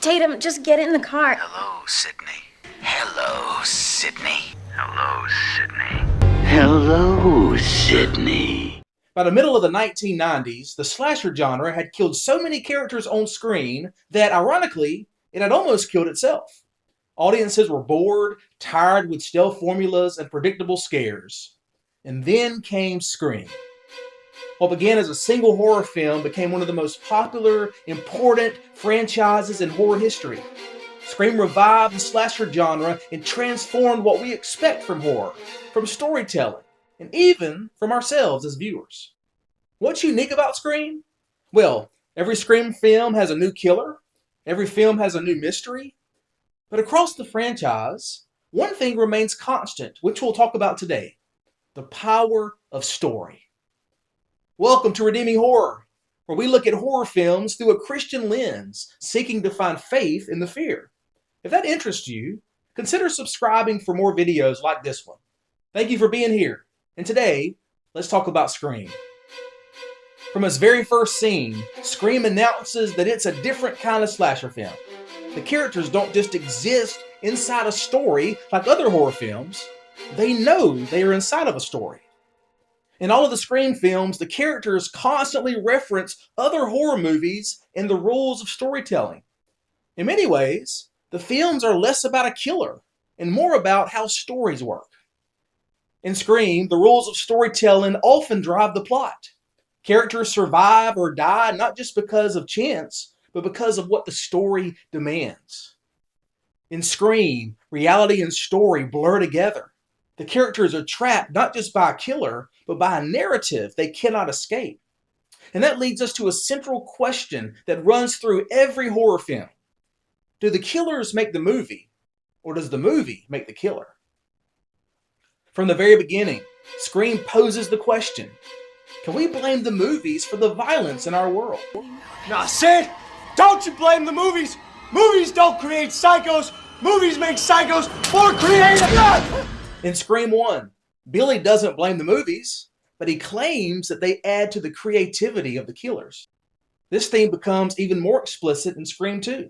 Tatum, just get in the car. Hello, Sydney. Hello, Sydney. Hello, Sydney. Hello, Sydney. By the middle of the 1990s, the slasher genre had killed so many characters on screen that, ironically, it had almost killed itself. Audiences were bored, tired with stale formulas and predictable scares. And then came Scream. What began as a single horror film became one of the most popular, important franchises in horror history. Scream revived the slasher genre and transformed what we expect from horror, from storytelling, and even from ourselves as viewers. What's unique about Scream? Well, every Scream film has a new killer, every film has a new mystery, but across the franchise, one thing remains constant, which we'll talk about today: the power of story. Welcome to Redeeming Horror, where we look at horror films through a Christian lens, seeking to find faith in the fear. If that interests you, consider subscribing for more videos like this one. Thank you for being here, and today, let's talk about Scream. From its very first scene, Scream announces that it's a different kind of slasher film. The characters don't just exist inside a story like other horror films, they know they are inside of a story. In all of the Scream films, the characters constantly reference other horror movies and the rules of storytelling. In many ways, the films are less about a killer and more about how stories work. In Scream, the rules of storytelling often drive the plot. Characters survive or die not just because of chance, but because of what the story demands. In Scream, reality and story blur together. The characters are trapped not just by a killer, but by a narrative they cannot escape. And that leads us to a central question that runs through every horror film. Do the killers make the movie, or does the movie make the killer? From the very beginning, Scream poses the question: can we blame the movies for the violence in our world? Nah, Sid, don't you blame the movies. Movies don't create psychos. Movies make psychos more creative. In Scream 1, Billy doesn't blame the movies, but he claims that they add to the creativity of the killers. This theme becomes even more explicit in Scream 2.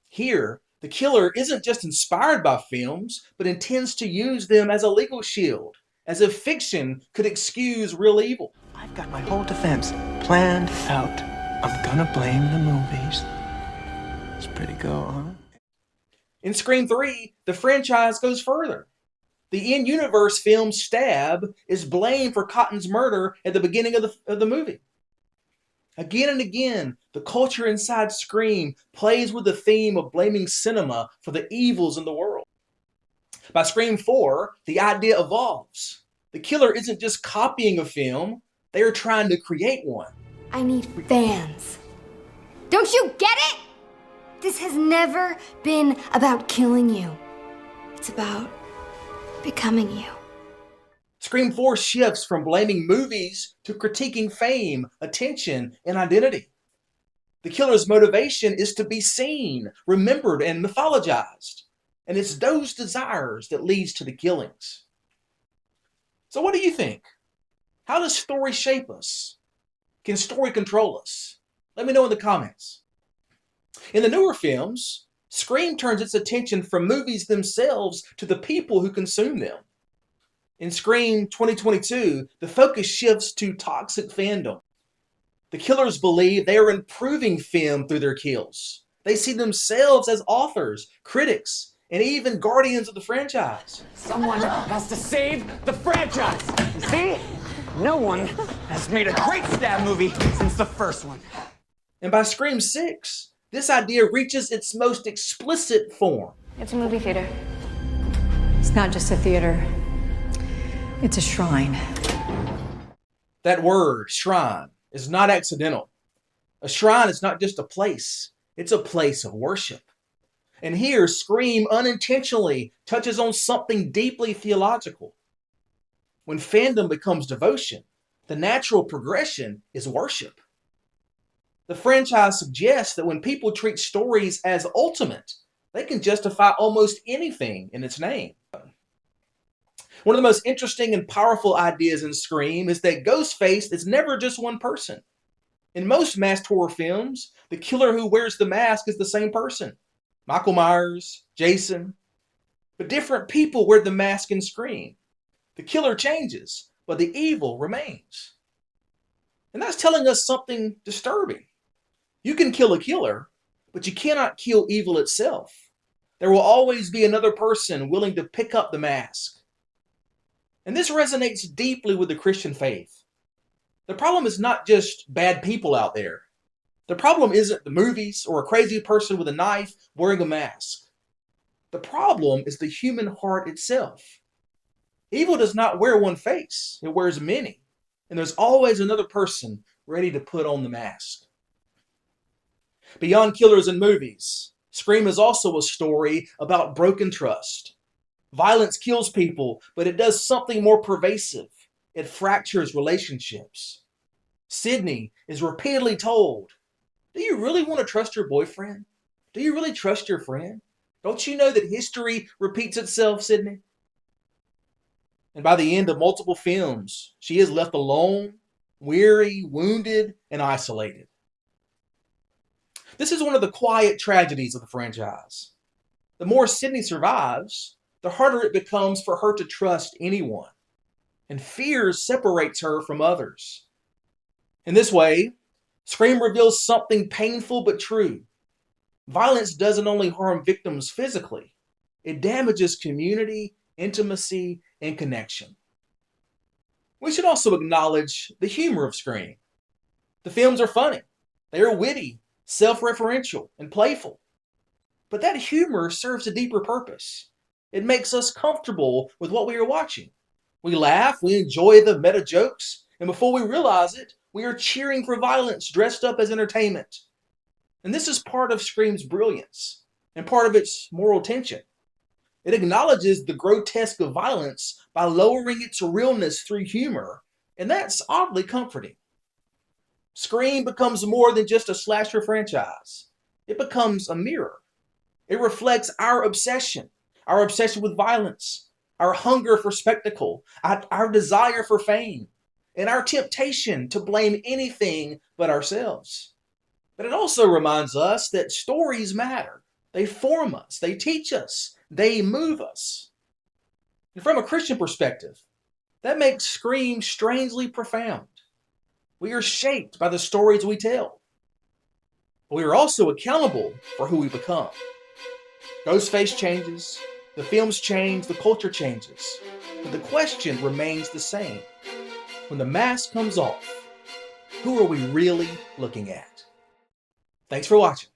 Here, the killer isn't just inspired by films, but intends to use them as a legal shield, as if fiction could excuse real evil. I've got my whole defense planned out. I'm gonna blame the movies. It's pretty cool, huh? In Scream 3, the franchise goes further. The in-universe film Stab is blamed for Cotton's murder at the beginning of the movie. Again and again, the culture inside Scream plays with the theme of blaming cinema for the evils in the world. By Scream 4, the idea evolves. The killer isn't just copying a film, they are trying to create one. I need fans. Don't you get it? This has never been about killing you. It's about becoming you. Scream 4 shifts from blaming movies to critiquing fame, attention, and identity. The killer's motivation is to be seen, remembered, and mythologized. And it's those desires that leads to the killings. So what do you think? How does story shape us? Can story control us? Let me know in the comments. In the newer films, Scream turns its attention from movies themselves to the people who consume them. In Scream 2022, the focus shifts to toxic fandom. The killers believe they are improving film through their kills. They see themselves as authors, critics, and even guardians of the franchise. Someone has to save the franchise. You see? No one has made a great stab movie since the first one. And by Scream 6, this idea reaches its most explicit form. It's a movie theater. It's not just a theater. It's a shrine. That word, shrine, is not accidental. A shrine is not just a place. It's a place of worship. And here, Scream unintentionally touches on something deeply theological. When fandom becomes devotion, the natural progression is worship. The franchise suggests that when people treat stories as ultimate, they can justify almost anything in its name. One of the most interesting and powerful ideas in Scream is that Ghostface is never just one person. In most masked horror films, the killer who wears the mask is the same person. Michael Myers, Jason. But different people wear the mask in Scream. The killer changes, but the evil remains. And that's telling us something disturbing. You can kill a killer, but you cannot kill evil itself. There will always be another person willing to pick up the mask. And this resonates deeply with the Christian faith. The problem is not just bad people out there. The problem isn't the movies or a crazy person with a knife wearing a mask. The problem is the human heart itself. Evil does not wear one face, it wears many. And there's always another person ready to put on the mask. Beyond killers and movies, Scream is also a story about broken trust. Violence kills people, but it does something more pervasive. It fractures relationships. Sydney is repeatedly told, "Do you really want to trust your boyfriend? Do you really trust your friend? Don't you know that history repeats itself, Sydney?" And by the end of multiple films, she is left alone, weary, wounded, and isolated. This is one of the quiet tragedies of the franchise. The more Sydney survives, the harder it becomes for her to trust anyone. And fear separates her from others. In this way, Scream reveals something painful but true. Violence doesn't only harm victims physically, it damages community, intimacy, and connection. We should also acknowledge the humor of Scream. The films are funny, they are witty, self-referential, and playful. But that humor serves a deeper purpose. It makes us comfortable with what we are watching. We laugh, we enjoy the meta jokes, and before we realize it, we are cheering for violence dressed up as entertainment. And this is part of Scream's brilliance, and part of its moral tension. It acknowledges the grotesque of violence by lowering its realness through humor, and that's oddly comforting. Scream becomes more than just a slasher franchise. It becomes a mirror. It reflects our obsession with violence, our hunger for spectacle, our desire for fame, and our temptation to blame anything but ourselves. But it also reminds us that stories matter. They form us, they teach us, they move us. And from a Christian perspective, that makes Scream strangely profound. We are shaped by the stories we tell. We are also accountable for who we become. Ghostface changes, the films change, the culture changes, but the question remains the same. When the mask comes off, who are we really looking at? Thanks for watching.